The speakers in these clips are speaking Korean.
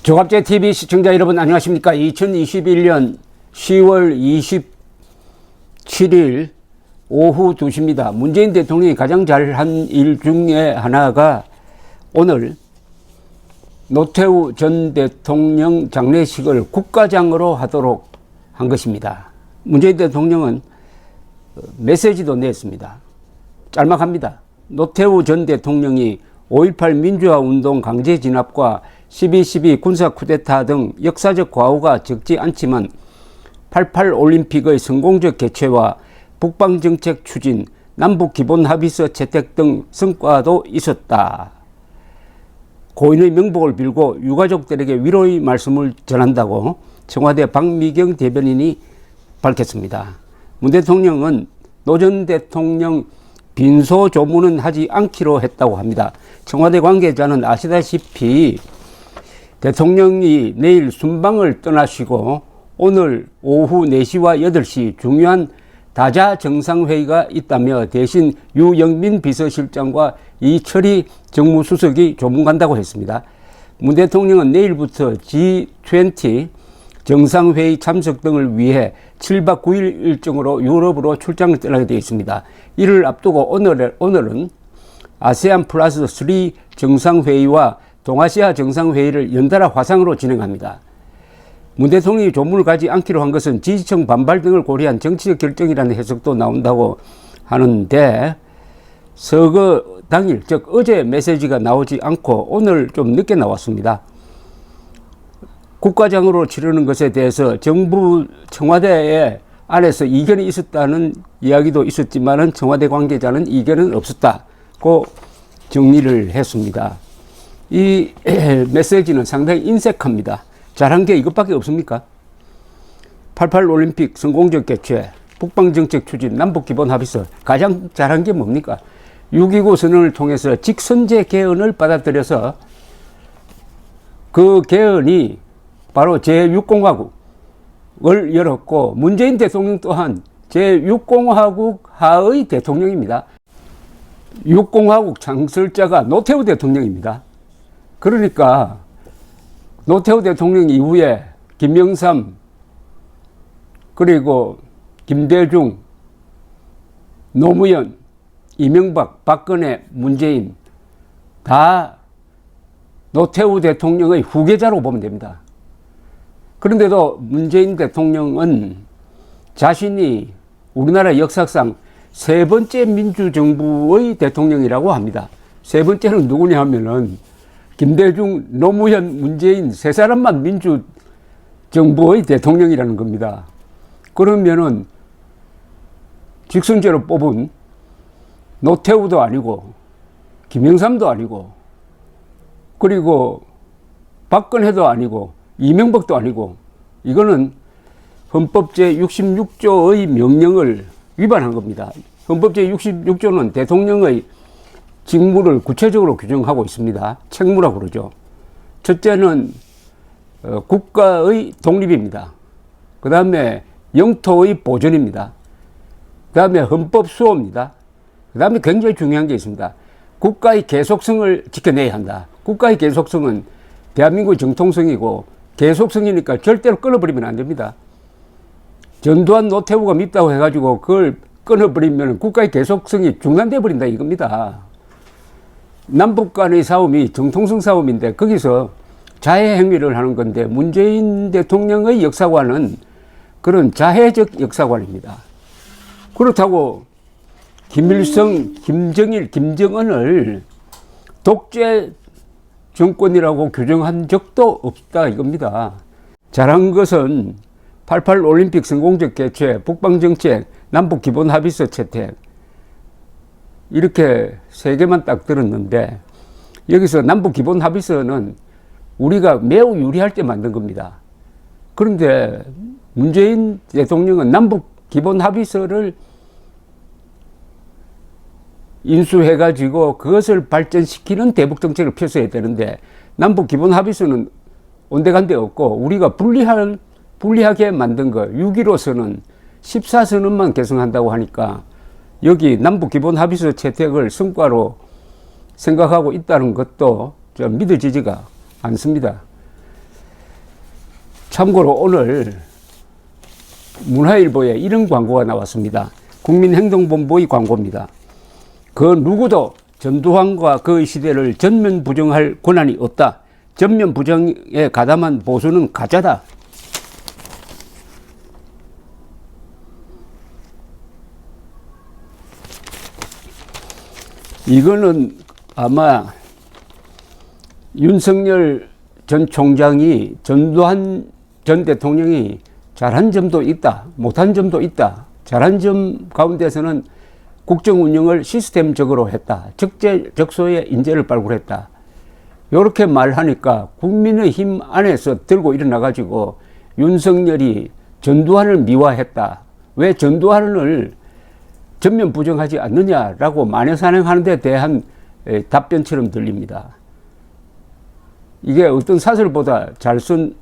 조갑제TV 시청자 여러분 안녕하십니까. 2021년 10월 27일 오후 2시입니다. 문재인 대통령이 가장 잘한 일 중에 하나가 오늘 노태우 전 대통령 장례식을 국가장으로 하도록 한 것입니다. 문재인 대통령은 메시지도 냈습니다. 짤막합니다. 노태우 전 대통령이 5.18 민주화운동 강제 진압과 12.12 군사 쿠데타 등 역사적 과오가 적지 않지만 88 올림픽의 성공적 개최와 북방정책 추진, 남북 기본 합의서 채택 등 성과도 있었다. 고인의 명복을 빌고 유가족들에게 위로의 말씀을 전한다고 청와대 박미경 대변인이 밝혔습니다. 문 대통령은 노 전 대통령 빈소 조문은 하지 않기로 했다고 합니다. 청와대 관계자는 아시다시피 대통령이 내일 순방을 떠나시고 오늘 오후 4시와 8시 중요한 다자 정상회의가 있다며 대신 유영민 비서실장과 이철희 정무수석이 조문 간다고 했습니다. 문 대통령은 내일부터 G20 정상회의 참석 등을 위해 7박 9일 일정으로 유럽으로 출장을 떠나게 되어 있습니다. 이를 앞두고 오늘은 아세안 플러스 3 정상회의와 동아시아 정상회의를 연달아 화상으로 진행합니다. 문 대통령이 조문을 가지 않기로 한 것은 지지층 반발 등을 고려한 정치적 결정이라는 해석도 나온다고 하는데 서거 당일, 즉 어제 메시지가 나오지 않고 오늘 좀 늦게 나왔습니다. 국가장으로 치르는 것에 대해서 정부 청와대 안에서 이견이 있었다는 이야기도 있었지만은 청와대 관계자는 이견은 없었다고 정리를 했습니다. 이 메시지는 상당히 인색합니다. 잘한 게 이것밖에 없습니까? 88 올림픽 성공적 개최, 북방정책 추진, 남북기본합의서 가장 잘한 게 뭡니까? 6.29 선언을 통해서 직선제 개헌을 받아들여서 그 개헌이 바로 제6공화국을 열었고 문재인 대통령 또한 제6공화국 하의 대통령입니다. 6공화국 창설자가 노태우 대통령입니다. 그러니까 노태우 대통령 이후에 김영삼 그리고 김대중, 노무현, 이명박, 박근혜, 문재인 다 노태우 대통령의 후계자로 보면 됩니다. 그런데도 문재인 대통령은 자신이 우리나라 역사상 세 번째 민주정부의 대통령이라고 합니다. 세 번째는 누구냐 하면은 김대중, 노무현, 문재인 세 사람만 민주정부의 대통령이라는 겁니다. 그러면은 직선제로 뽑은 노태우도 아니고 김영삼도 아니고 그리고 박근혜도 아니고 이명박도 아니고 이거는 헌법 제66조의 명령을 위반한 겁니다. 헌법 제66조는 대통령의 직무를 구체적으로 규정하고 있습니다. 책무라고 그러죠. 첫째는 국가의 독립입니다. 그 다음에 영토의 보존입니다. 그 다음에 헌법 수호입니다. 그 다음에 굉장히 중요한 게 있습니다. 국가의 계속성을 지켜내야 한다. 국가의 계속성은 대한민국의 정통성이고 계속성이니까 절대로 끊어버리면 안 됩니다. 전두환 노태우가 밉다고 해가지고 그걸 끊어버리면 국가의 계속성이 중단돼 버린다 이겁니다. 남북 간의 싸움이 정통성 싸움인데 거기서 자해 행위를 하는 건데 문재인 대통령의 역사관은 그런 자해적 역사관입니다. 그렇다고 김일성, 김정일, 김정은을 독재 정권이라고 규정한 적도 없다 이겁니다. 잘한 것은 88 올림픽 성공적 개최, 북방정책, 남북기본합의서 채택 이렇게 세 개만 딱 들었는데 여기서 남북기본합의서는 우리가 매우 유리할 때 만든 겁니다. 그런데 문재인 대통령은 남북기본합의서를 인수해가지고 그것을 발전시키는 대북정책을 펼쳐야 되는데 남북기본합의서는 온데간데 없고 우리가 불리하게 만든 거 6.15선언 14선언만 개성한다고 하니까 여기 남북기본합의서 채택을 성과로 생각하고 있다는 것도 좀 믿어지지가 않습니다. 참고로 오늘 문화일보에 이런 광고가 나왔습니다. 국민행동본부의 광고입니다. 그 누구도 전두환과 그의 시대를 전면 부정할 권한이 없다. 전면 부정에 가담한 보수는 가짜다. 이거는 아마 윤석열 전 총장이 전두환 전 대통령이 잘한 점도 있다, 못한 점도 있다. 잘한 점 가운데서는 국정 운영을 시스템적으로 했다. 적재적소에 인재를 발굴했다. 이렇게 말하니까 국민의힘 안에서 들고 일어나가지고 윤석열이 전두환을 미화했다. 왜 전두환을 전면 부정하지 않느냐라고 만회산행하는 데 대한 답변처럼 들립니다. 이게 어떤 사설보다 잘 쓴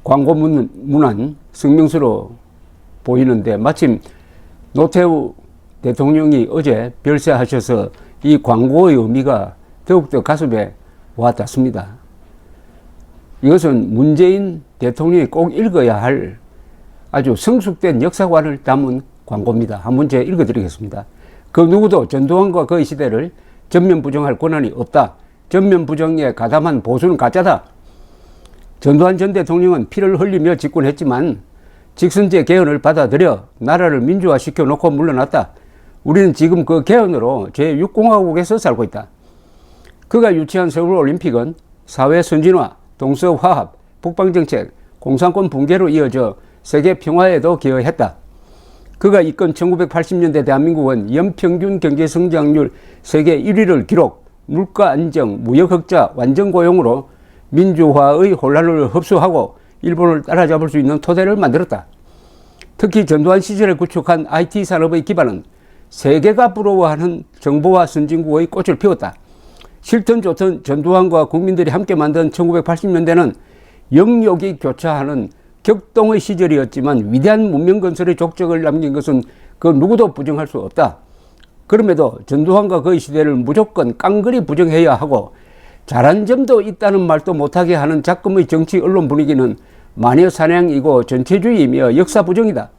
광고 문안 성명서로 보이는데 마침 노태우 대통령이 어제 별세하셔서 이 광고의 의미가 더욱더 가슴에 와 닿습니다. 이것은 문재인 대통령이 꼭 읽어야 할 아주 성숙된 역사관을 담은 광고입니다. 한번 제가 읽어드리겠습니다. 그 누구도 전두환과 그의 시대를 전면 부정할 권한이 없다. 전면 부정에 가담한 보수는 가짜다. 전두환 전 대통령은 피를 흘리며 집권했지만 직선제 개헌을 받아들여 나라를 민주화시켜 놓고 물러났다. 우리는 지금 그 개헌으로 제6공화국에서 살고 있다. 그가 유치한 서울올림픽은 사회 선진화, 동서화합, 북방정책, 공산권 붕괴로 이어져 세계 평화에도 기여했다. 그가 이끈 1980년대 대한민국은 연평균 경제성장률 세계 1위를 기록, 물가 안정, 무역 흑자, 완전 고용으로 민주화의 혼란을 흡수하고 일본을 따라잡을 수 있는 토대를 만들었다. 특히 전두환 시절에 구축한 IT 산업의 기반은 세계가 부러워하는 정보화 선진국의 꽃을 피웠다. 싫든 좋든 전두환과 국민들이 함께 만든 1980년대는 영역이 교차하는 격동의 시절이었지만 위대한 문명 건설의 족적을 남긴 것은 그 누구도 부정할 수 없다. 그럼에도 전두환과 그의 시대를 무조건 깡그리 부정해야 하고 잘한 점도 있다는 말도 못하게 하는 작금의 정치 언론 분위기는 마녀사냥이고 전체주의이며 역사 부정이다.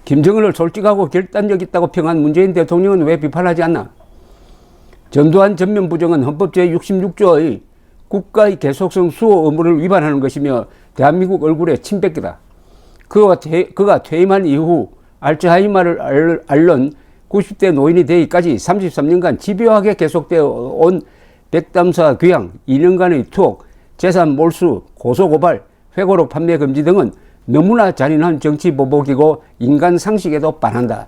김정은을 솔직하고 결단력 있다고 평한 문재인 대통령은 왜 비판하지 않나? 전두환 전면 부정은 헌법 제66조의 국가의 계속성 수호 의무를 위반하는 것이며 대한민국 얼굴에 침 뱉기다. 그가 퇴임한 이후 알츠하이머를 앓는 90대 노인이 되기까지 33년간 집요하게 계속되어 온 백담사 귀양, 2년간의 투옥, 재산 몰수, 고소고발, 회고록 판매 금지 등은 너무나 잔인한 정치 보복이고 인간 상식에도 반한다.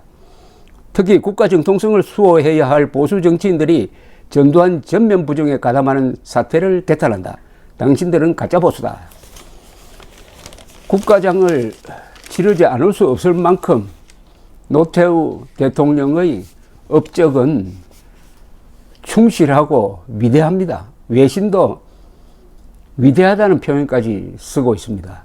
특히 국가 정통성을 수호해야 할 보수 정치인들이 전두환 전면 부정에 가담하는 사태를 개탄한다. 당신들은 가짜 보수다. 국가장을 치르지 않을 수 없을 만큼 노태우 대통령의 업적은 충실하고 위대합니다. 외신도 위대하다는 표현까지 쓰고 있습니다.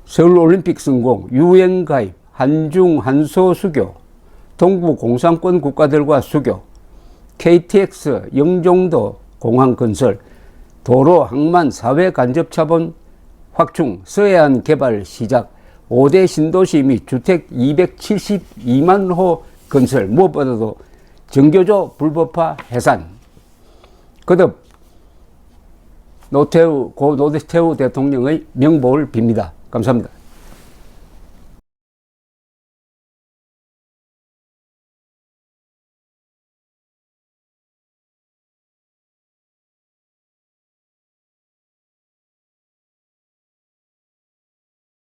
서울올림픽 성공, UN 가입, 한중 한소 수교, 동부 공산권 국가들과 수교, KTX 영종도 공항 건설, 도로 항만 사회 간접 차본 확충, 서해안 개발 시작, 5대 신도시 및 주택 272만 호 건설, 무엇보다도 정교조 불법화 해산. 거듭 고 노태우 대통령의 명복을 빕니다. 감사합니다.